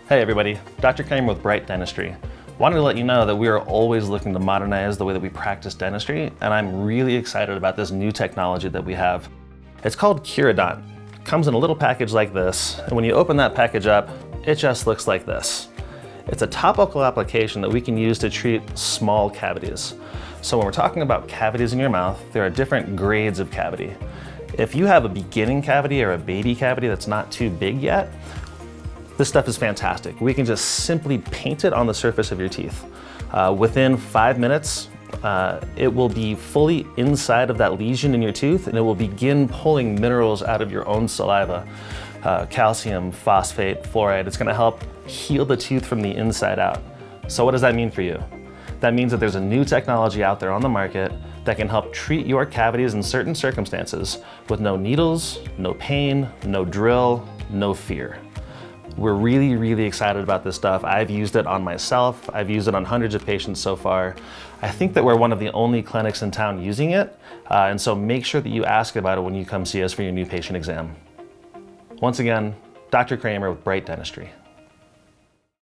Hey everybody, Dr. Kramer with Bright Dentistry. Wanted to let you know that we are always looking to modernize the way that we practice dentistry, and I'm really excited about this new technology that we have. It's called Curodont. It comes in a little package like this, and when you open that package up, it just looks like this. It's a topical application that we can use to treat small cavities. So when we're talking about cavities in your mouth, there are different grades of cavity. If you have a beginning cavity or a baby cavity that's not too big yet, this stuff is fantastic. We can just simply paint it on the surface of your teeth. Within 5 minutes, it will be fully inside of that lesion in your tooth, and it will begin pulling minerals out of your own saliva. Calcium, phosphate, fluoride. It's gonna help heal the tooth from the inside out. So what does that mean for you? That means that there's a new technology out there on the market that can help treat your cavities in certain circumstances with no needles, no pain, no drill, no fear. We're really excited about this stuff. I've used it on myself. I've used it on hundreds of patients so far. I think that we're one of the only clinics in town using it, and so make sure that you ask about it when you come see us for your new patient exam. Once again, Dr. Kramer with Bright Dentistry.